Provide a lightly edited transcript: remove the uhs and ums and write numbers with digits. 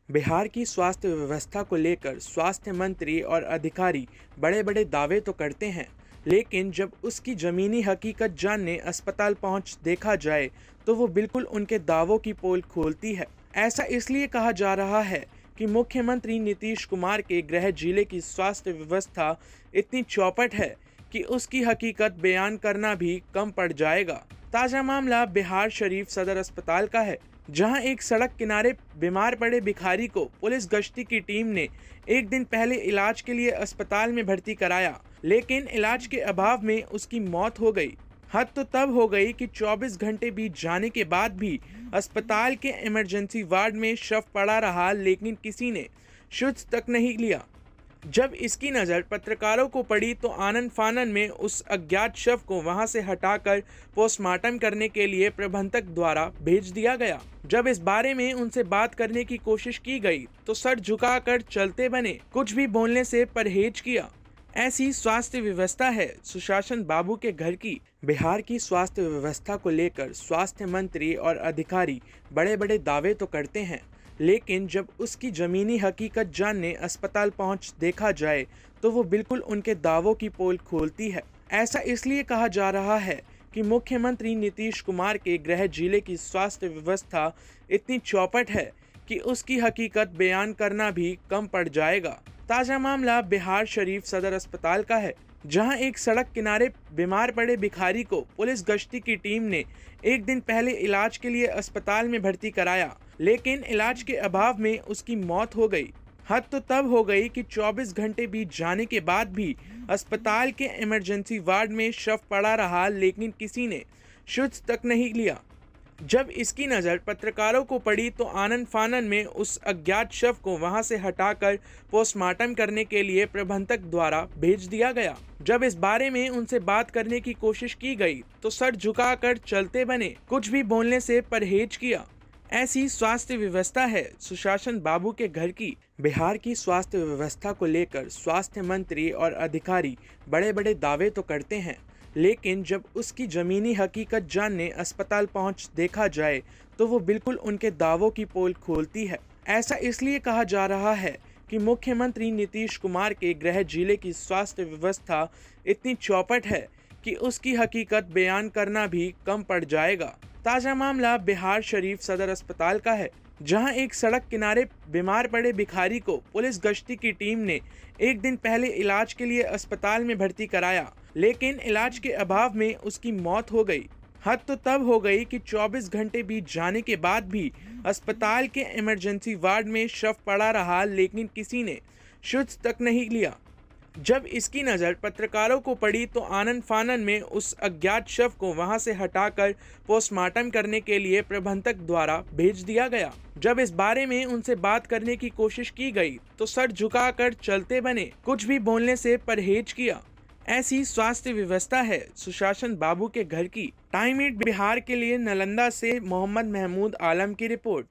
बिहार की स्वास्थ्य व्यवस्था को लेकर स्वास्थ्य मंत्री और अधिकारी बड़े बड़े दावे तो करते हैं, लेकिन जब उसकी जमीनी हकीकत जानने अस्पताल पहुंच देखा जाए तो वो बिल्कुल उनके दावों की पोल खोलती है। ऐसा इसलिए कहा जा रहा है कि मुख्यमंत्री नीतीश कुमार के गृह जिले की स्वास्थ्य व्यवस्था इतनी चौपट है कि उसकी हकीकत बयान करना भी कम पड़ जाएगा। ताज़ा मामला बिहार शरीफ सदर अस्पताल का है, जहां एक सड़क किनारे बीमार पड़े भिखारी को पुलिस गश्ती की टीम ने एक दिन पहले इलाज के लिए अस्पताल में भर्ती कराया, लेकिन इलाज के अभाव में उसकी मौत हो गई। हद तो तब हो गई कि 24 घंटे बीत जाने के बाद भी अस्पताल के इमरजेंसी वार्ड में शव पड़ा रहा, लेकिन किसी ने शुद्ध तक नहीं लिया। जब इसकी नज़र पत्रकारों को पड़ी तो आनन फानन में उस अज्ञात शव को वहां से हटाकर पोस्टमार्टम करने के लिए प्रबंधक द्वारा भेज दिया गया। जब इस बारे में उनसे बात करने की कोशिश की गई तो सर झुकाकर चलते बने, कुछ भी बोलने से परहेज किया। ऐसी स्वास्थ्य व्यवस्था है सुशासन बाबू के घर की। बिहार की स्वास्थ्य व्यवस्था को लेकर स्वास्थ्य मंत्री और अधिकारी बड़े बड़े दावे तो करते हैं, लेकिन जब उसकी जमीनी हकीकत जानने अस्पताल पहुंच देखा जाए तो वो बिल्कुल उनके दावों की पोल खोलती है। ऐसा इसलिए कहा जा रहा है कि मुख्यमंत्री नीतीश कुमार के गृह जिले की स्वास्थ्य व्यवस्था इतनी चौपट है कि उसकी हकीकत बयान करना भी कम पड़ जाएगा। ताज़ा मामला बिहार शरीफ सदर अस्पताल का है, जहां एक सड़क किनारे बीमार पड़े भिखारी को पुलिस गश्ती की टीम ने एक दिन पहले इलाज के लिए अस्पताल में भर्ती कराया, लेकिन इलाज के अभाव में उसकी मौत हो गई। हद तो तब हो गई कि 24 घंटे बीत जाने के बाद भी अस्पताल के इमरजेंसी वार्ड में शव पड़ा रहा, लेकिन किसी ने शुद्ध तक नहीं लिया। जब इसकी नज़र पत्रकारों को पड़ी तो आनन फानन में उस अज्ञात शव को वहां से हटाकर पोस्टमार्टम करने के लिए प्रबंधक द्वारा भेज दिया गया। जब इस बारे में उनसे बात करने की कोशिश की गई तो सर झुकाकर चलते बने, कुछ भी बोलने से परहेज किया। ऐसी स्वास्थ्य व्यवस्था है सुशासन बाबू के घर की। बिहार की स्वास्थ्य व्यवस्था को लेकर स्वास्थ्य मंत्री और अधिकारी बड़े बड़े दावे तो करते हैं, लेकिन जब उसकी जमीनी हकीकत जानने अस्पताल पहुंच देखा जाए तो वो बिल्कुल उनके दावों की पोल खोलती है। ऐसा इसलिए कहा जा रहा है कि मुख्यमंत्री नीतीश कुमार के गृह जिले की स्वास्थ्य व्यवस्था इतनी चौपट है कि उसकी हकीकत बयान करना भी कम पड़ जाएगा। ताज़ा मामला बिहार शरीफ सदर अस्पताल का है, जहां एक सड़क किनारे बीमार पड़े भिखारी को पुलिस गश्ती की टीम ने एक दिन पहले इलाज के लिए अस्पताल में भर्ती कराया, लेकिन इलाज के अभाव में उसकी मौत हो गई। हद तो तब हो गई कि 24 घंटे बीत जाने के बाद भी अस्पताल के इमरजेंसी वार्ड में शव पड़ा रहा, लेकिन किसी ने शुद्ध तक नहीं लिया। जब इसकी नज़र पत्रकारों को पड़ी तो आनन फानन में उस अज्ञात शव को वहां से हटाकर पोस्टमार्टम करने के लिए प्रबंधक द्वारा भेज दिया गया। जब इस बारे में उनसे बात करने की कोशिश की गई तो सर झुकाकर चलते बने, कुछ भी बोलने से परहेज किया। ऐसी स्वास्थ्य व्यवस्था है सुशासन बाबू के घर की। टाइम 8 बिहार के लिए नालंदा से मोहम्मद महमूद आलम की रिपोर्ट।